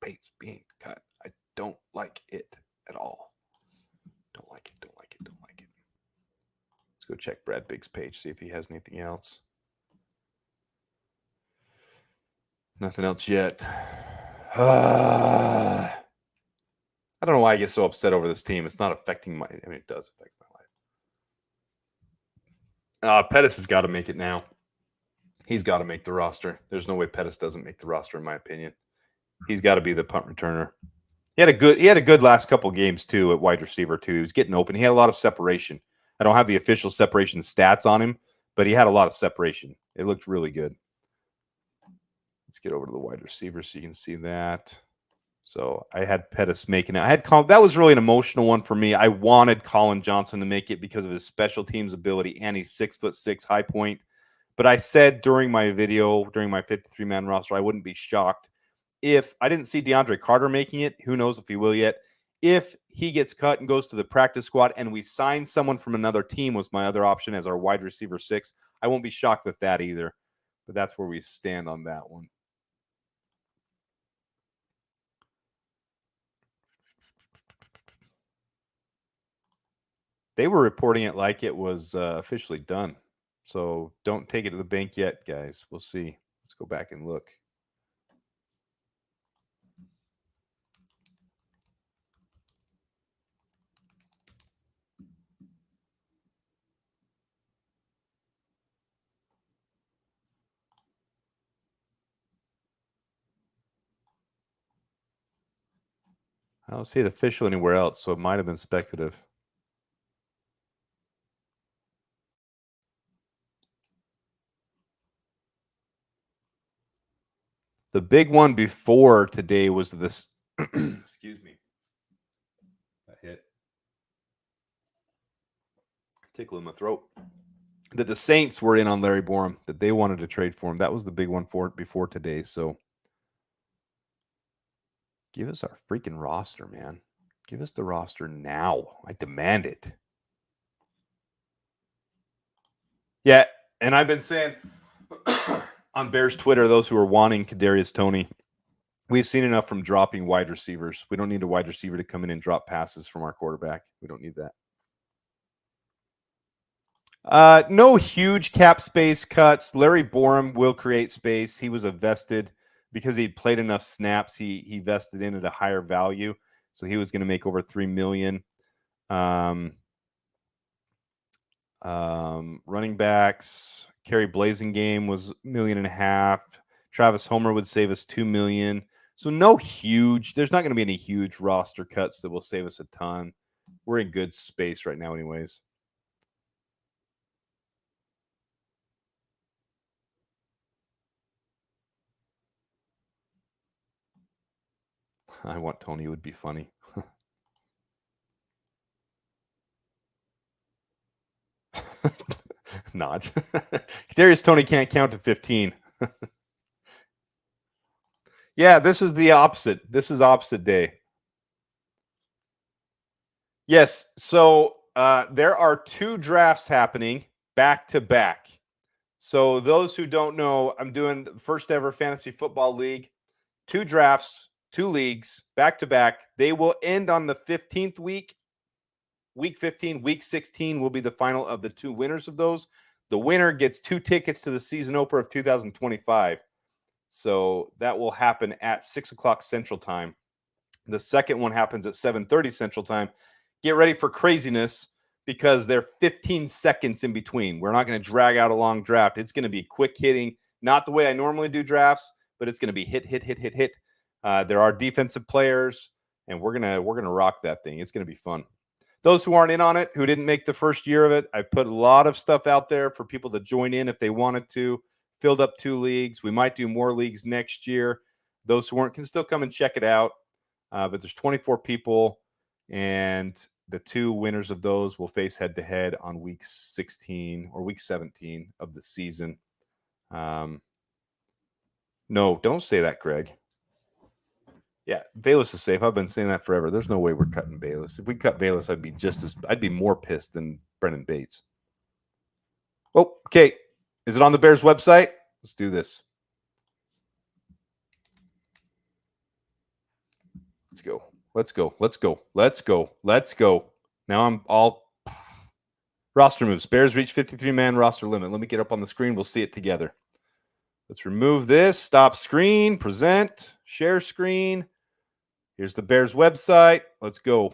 Speaker 1: Bates being cut. I don't like it at all. Don't like it. Let's go check Brad Biggs' page, see if he has anything else. Nothing else yet. I don't know why I get so upset over this team. It's not affecting my. I mean, it does affect my life. Pettis has got to make it now. He's got to make the roster. There's no way Pettis doesn't make the roster, in my opinion. He's got to be the punt returner. He had a good last couple games too at wide receiver too. He was getting open. He had a lot of separation. I don't have the official separation stats on him, but he had a lot of separation. It looked really good. Let's get over to the wide receiver so you can see that. So I had Pettis making it. That was really an emotional one for me. I wanted Colin Johnson to make it because of his special teams ability, and he's 6'6" high point. But I said during my video, during my 53-man roster, I wouldn't be shocked if I didn't see DeAndre Carter making it. Who knows if he will yet? If he gets cut and goes to the practice squad and we sign someone from another team was my other option as our wide receiver 6. I won't be shocked with that either. But that's where we stand on that one. They were reporting it like it was officially done. So don't take it to the bank yet, guys. We'll see. Let's go back and look. I don't see it official anywhere else, so it might have been speculative. The big one before today was this. Excuse me. That hit. Tickle in my throat. That the Saints were in on Larry Borum, that they wanted to trade for him. That was the big one for it before today. So give us our freaking roster, man. Give us the roster now. I demand it. Yeah, and I've been saying on Bears Twitter, those who are wanting Kadarius Toney, we've seen enough from dropping wide receivers. We don't need a wide receiver to come in and drop passes from our quarterback. We don't need that. No huge cap space cuts. Larry Borum will create space. He was a vested because he played enough snaps. He vested in at a higher value, so he was going to make over $3 million. Running backs, Kerry Blazing Game was $1.5 million. Travis Homer would save us $2 million. So no huge. There's not going to be any huge roster cuts that will save us a ton. We're in good space right now, anyways. I want Tony. It would be funny. Not. Kadarius Toney can't count to 15. Yeah, this is the opposite. This is opposite day. Yes. So there are 2 drafts happening back to back. So those who don't know, I'm doing the first ever fantasy football league. 2 drafts, 2 leagues back to back. They will end on the 15th week. Week 15, week 16 will be the final of the 2 winners of those. The winner gets 2 tickets to the season opener of 2025. So that will happen at 6 o'clock Central Time. The second one happens at 7:30 Central Time. Get ready for craziness because they're 15 seconds in between. We're not going to drag out a long draft. It's going to be quick hitting, not the way I normally do drafts, but it's going to be hit. There are defensive players, and we're gonna rock that thing. It's going to be fun. Those who aren't in on it, who didn't make the first year of it, I put a lot of stuff out there for people to join in if they wanted to. Filled up 2 leagues. We might do more leagues next year. Those who weren't can still come and check it out. But there's 24 people, and the 2 winners of those will face head-to-head on week 16 or week 17 of the season. No, don't say that, Greg. Yeah, Bayless is safe. I've been saying that forever. There's no way we're cutting Bayless. If we cut Bayless, I'd be more pissed than Brennan Bates. Oh, okay. Is it on the Bears website? Let's do this. Let's go. Now I'm all roster moves. Bears reach 53-man roster limit. Let me get up on the screen. We'll see it together. Let's remove this. Stop screen. Present. Share screen. Here's the Bears website. Let's go.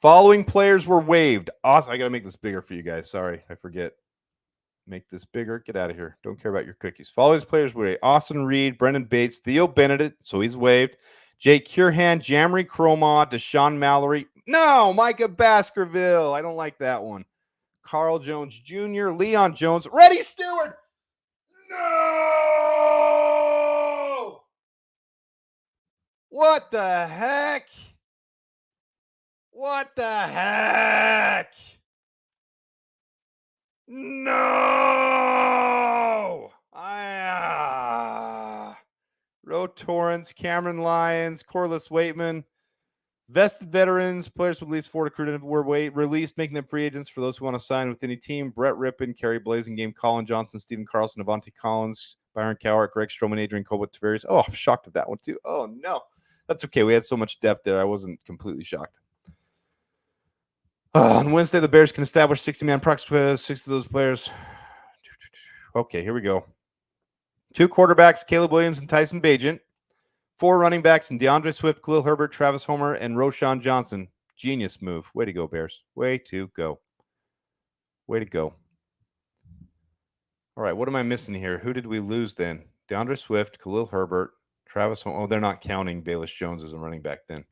Speaker 1: Following players were waived. Awesome. I got to make this bigger for you guys. Sorry, I forget. Make this bigger. Get out of here. Don't care about your cookies. Following players were Austin Reed, Brendan Bates, Theo Benedict, so he's waived. Jake Curhan, Jamry Cromah, Deshaun Mallory. No, Micah Baskerville. I don't like that one. Carl Jones Jr., Leon Jones, Reddy Stewart. No! What the heck? What the heck? No! Ro Torrance, Cameron Lyons, Corliss Waitman. Vested veterans, players with at least 4 recruited were released, making them free agents for those who want to sign with any team. Brett Rippon, Kerry Blasingame, Colin Johnson, Stephen Carlson, Avante Collins, Byron Cowart, Greg Stroman, Adrian Colbert, Tavares. Oh, I'm shocked at that one too. Oh, no. That's okay. We had so much depth there. I wasn't completely shocked. On Wednesday, the Bears can establish 60-man practice with 6 of those players. Okay, here we go. 2 quarterbacks, Caleb Williams and Tyson Bagent. 4 running backs, and DeAndre Swift, Khalil Herbert, Travis Homer, and Roschon Johnson. Genius move. Way to go, Bears. Way to go. Way to go. All right, what am I missing here? Who did we lose then? DeAndre Swift, Khalil Herbert, Travis Homer. Oh, they're not counting Bayless Jones as a running back then.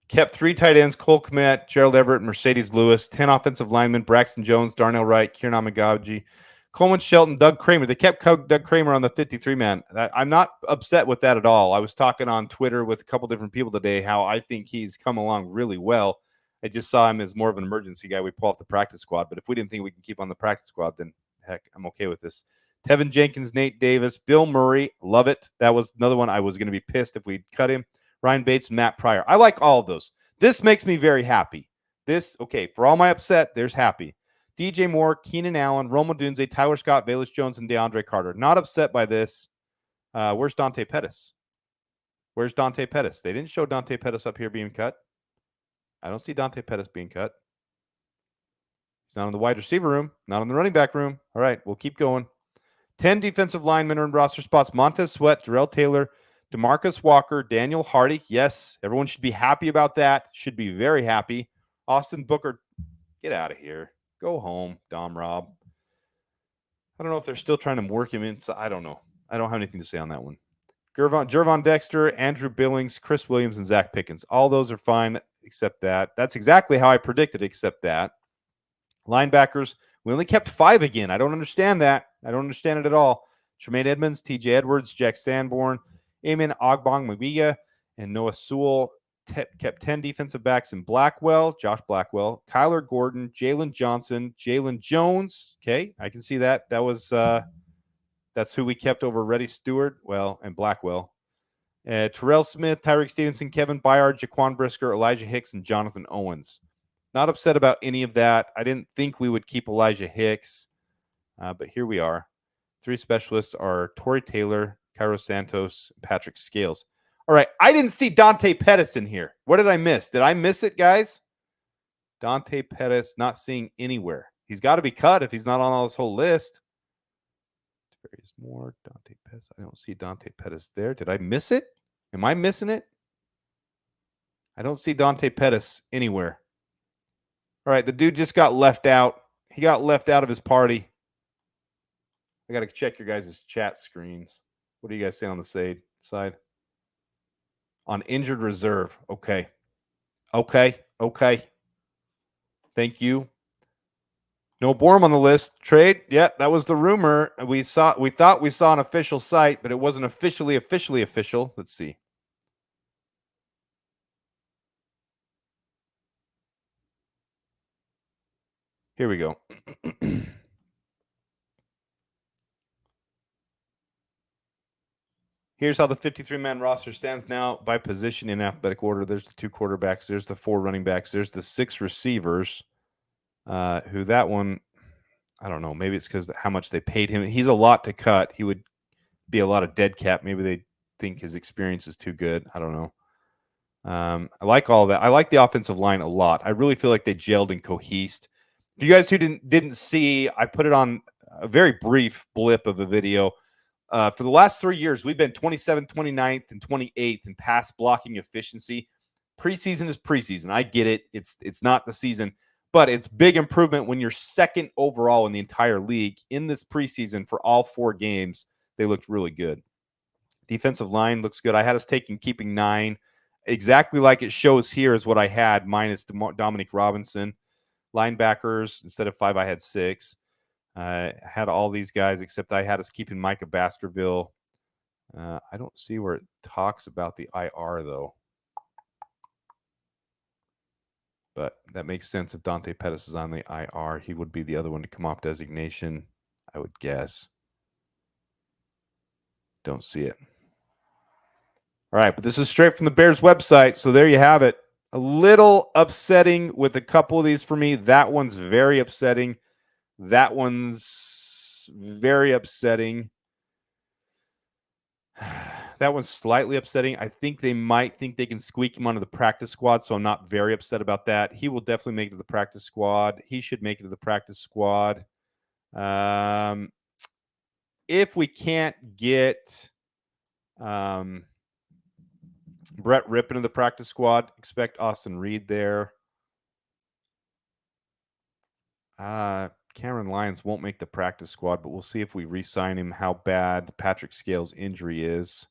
Speaker 1: Kept 3 tight ends, Cole Kmet, Gerald Everett, Mercedes Lewis, 10 offensive linemen, Braxton Jones, Darnell Wright, Kieran Amagaji, Coleman Shelton, Doug Kramer. They kept Doug Kramer on the 53-man. I'm not upset with that at all. I was talking on Twitter with a couple different people today how I think he's come along really well. I just saw him as more of an emergency guy we pull off the practice squad. But if we didn't think we can keep on the practice squad, then heck, I'm okay with this. Tevin Jenkins, Nate Davis, Bill Murray. Love it. That was another one I was going to be pissed if we'd cut him. Ryan Bates, Matt Pryor. I like all of those. This makes me very happy. For all my upset, there's happy. DJ Moore, Keenan Allen, Rome Odunze, Tyler Scott, Bayless Jones, and DeAndre Carter. Not upset by this. Where's Dante Pettis? They didn't show Dante Pettis up here being cut. I don't see Dante Pettis being cut. He's not in the wide receiver room, not in the running back room. All right, we'll keep going. 10 defensive linemen earned roster spots. Montez Sweat, Darrell Taylor, DeMarcus Walker, Daniel Hardy. Yes, everyone should be happy about that. Should be very happy. Austin Booker, get out of here. Go home, Dom Rob. I don't know if they're still trying to work him in. So I don't know. I don't have anything to say on that one. Gervon Dexter, Andrew Billings, Chris Williams, and Zach Pickens. All those are fine except that. That's exactly how I predicted except that. Linebackers, we only kept 5 again. I don't understand that. I don't understand it at all. Tremaine Edmonds, TJ Edwards, Jack Sanborn, Eamon Ogbong Mabiga, and Noah Sewell. kept 10 defensive backs in Blackwell, Josh Blackwell, Kyler Gordon, Jalen Johnson, Jalen Jones. Okay, I can see that. That was that's who we kept over Reddy Stewart, well, and Blackwell. Terrell Smith, Tyreek Stevenson, Kevin Byard, Jaquan Brisker, Elijah Hicks, and Jonathan Owens. Not upset about any of that. I didn't think we would keep Elijah Hicks, but here we are. 3 specialists are Torrey Taylor, Cairo Santos, Patrick Scales. All right, I didn't see Dante Pettis in here. What did I miss? Did I miss it, guys? Dante Pettis not seeing anywhere. He's got to be cut if he's not on this whole list. Various more. Dante Pettis. I don't see Dante Pettis there. Did I miss it? Am I missing it? I don't see Dante Pettis anywhere. All right, the dude just got left out. He got left out of his party. I got to check your guys' chat screens. What do you guys say on the side? On injured reserve. Okay. Thank you. No Bourne on the list. Trade. Yeah, that was the rumor. We thought we saw an official site, but it wasn't officially official. Let's see. Here we go. Here's how the 53-man roster stands now by position in alphabetic order. There's the 2 quarterbacks. There's the 4 running backs. There's the 6 receivers. Who that one, I don't know. Maybe it's because how much they paid him. He's a lot to cut. He would be a lot of dead cap. Maybe they think his experience is too good. I don't know. I like all that. I like the offensive line a lot. I really feel like they gelled and cohesed. If you guys who didn't see, I put it on a very brief blip of a video. For the last 3 years, we've been 27th, 29th, and 28th in pass blocking efficiency. Preseason is preseason. I get it. It's not the season, but it's big improvement when you're second overall in the entire league. In this preseason for all 4 games, they looked really good. Defensive line looks good. I had us keeping 9. Exactly like it shows here is what I had, minus Dominic Robinson. Linebackers, instead of 5, I had 6. I had all these guys, except I had us keeping Micah Baskerville. I don't see where it talks about the IR, though. But that makes sense. If Dante Pettis is on the IR, he would be the other one to come off designation, I would guess. Don't see it. All right, but this is straight from the Bears website, so there you have it. A little upsetting with a couple of these for me. That one's very upsetting. That one's very upsetting. That one's slightly upsetting. I think they might think they can squeak him onto the practice squad, so I'm not very upset about that. He will definitely make it to the practice squad. He should make it to the practice squad. If we can't get Brett Rippon to the practice squad, expect Austin Reed there. Cameron Lyons won't make the practice squad, but we'll see if we re-sign him, how bad Patrick Scales' injury is.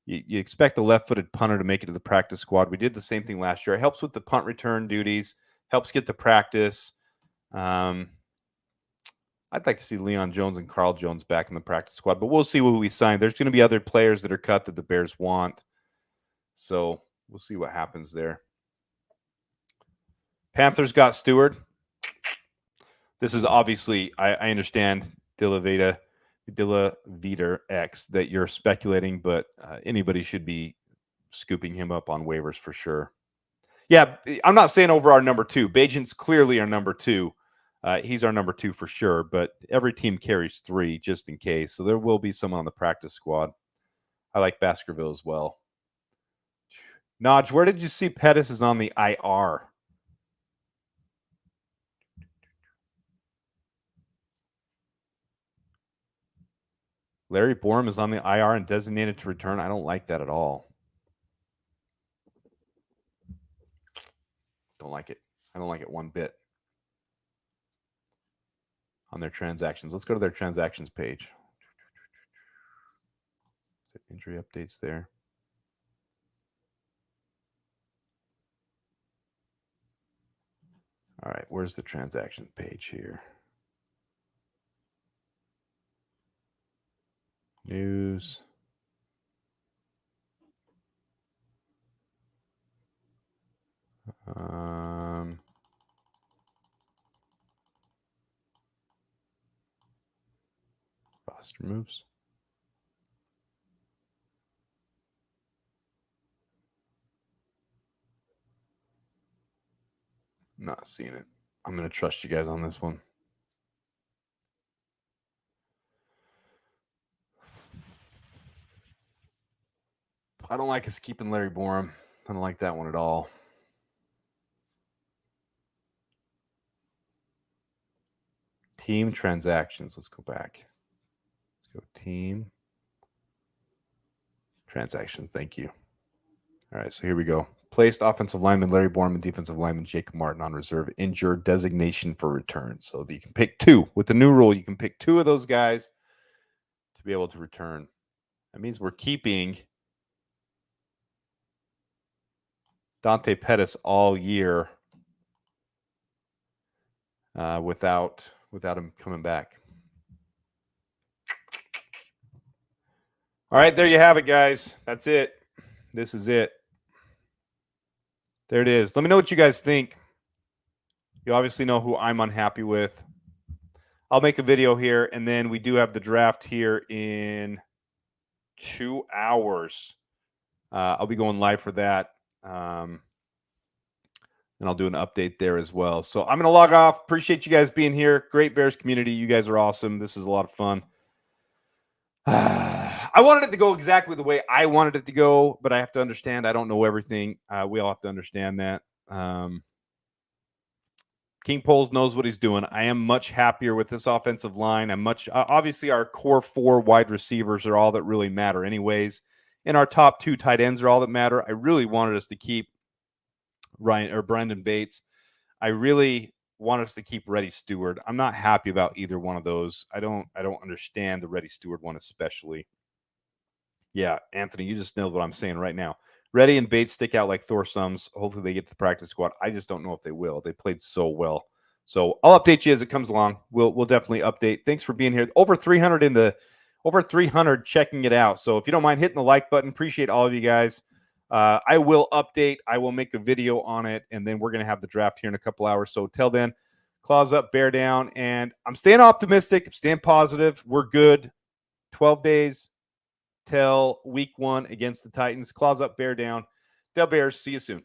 Speaker 1: You expect the left-footed punter to make it to the practice squad. We did the same thing last year. It helps with the punt return duties, helps get the practice. I'd like to see Leon Jones and Carl Jones back in the practice squad, but we'll see what we sign. There's going to be other players that are cut that the Bears want. So we'll see what happens there. Panthers got Stewart. This is obviously, I understand Dilla Veter X that you're speculating, but anybody should be scooping him up on waivers for sure. Yeah, I'm not saying over our number 2. Bagent's clearly our number 2. He's our number 2 for sure, but every team carries 3 just in case. So there will be someone on the practice squad. I like Baskerville as well. Naj, where did you see Pettis is on the IR? Larry Borom is on the IR and designated to return. I don't like that at all. Don't like it. I don't like it one bit. On their transactions. Let's go to their transactions page. Is it injury updates there? All right, where's the transactions page here? News. Buster moves. Not seeing it. I'm going to trust you guys on this one. I don't like us keeping Larry Borom. I don't like that one at all. Team transactions. Let's go back. Let's go team transactions. Thank you. All right, so here we go. Placed offensive lineman Larry Borom and defensive lineman Jacob Martin on reserve. Injured designation for return. So you can pick two. With the new rule, you can pick two of those guys to be able to return. That means we're keeping Dante Pettis all year without him coming back. All right, there you have it, guys. That's it. This is it. There it is. Let me know what you guys think. You obviously know who I'm unhappy with. I'll make a video here, and then we do have the draft here in 2 hours. I'll be going live for that. And I'll do an update there as well. So I'm going to log off. Appreciate you guys being here. Great Bears community. You guys are awesome. This is a lot of fun. I wanted it to go exactly the way I wanted it to go, but I have to understand I don't know everything. We all have to understand that. King Poles knows what he's doing. I am much happier with this offensive line. I'm much obviously our core 4 wide receivers are all that really matter anyways. And our top 2 tight ends are all that matter. I really wanted us to keep Brendan Bates. I really want us to keep Reddy Stewart. I'm not happy about either one of those. I don't understand the Reddy Stewart one especially. Yeah, Anthony, you just nailed what I'm saying right now. Reddy and Bates stick out like Thor sums. Hopefully they get to the practice squad. I just don't know if they will. They played so well. So I'll update you as it comes along. We'll definitely update. Thanks for being here. Over 300 checking it out. So if you don't mind hitting the like button, appreciate all of you guys. I will update. I will make a video on it, and then we're going to have the draft here in a couple hours. So till then, claws up, bear down, and I'm staying optimistic. I'm staying positive. We're good. 12 days till week 1 against the Titans. Claws up, bear down. Del Bears. See you soon.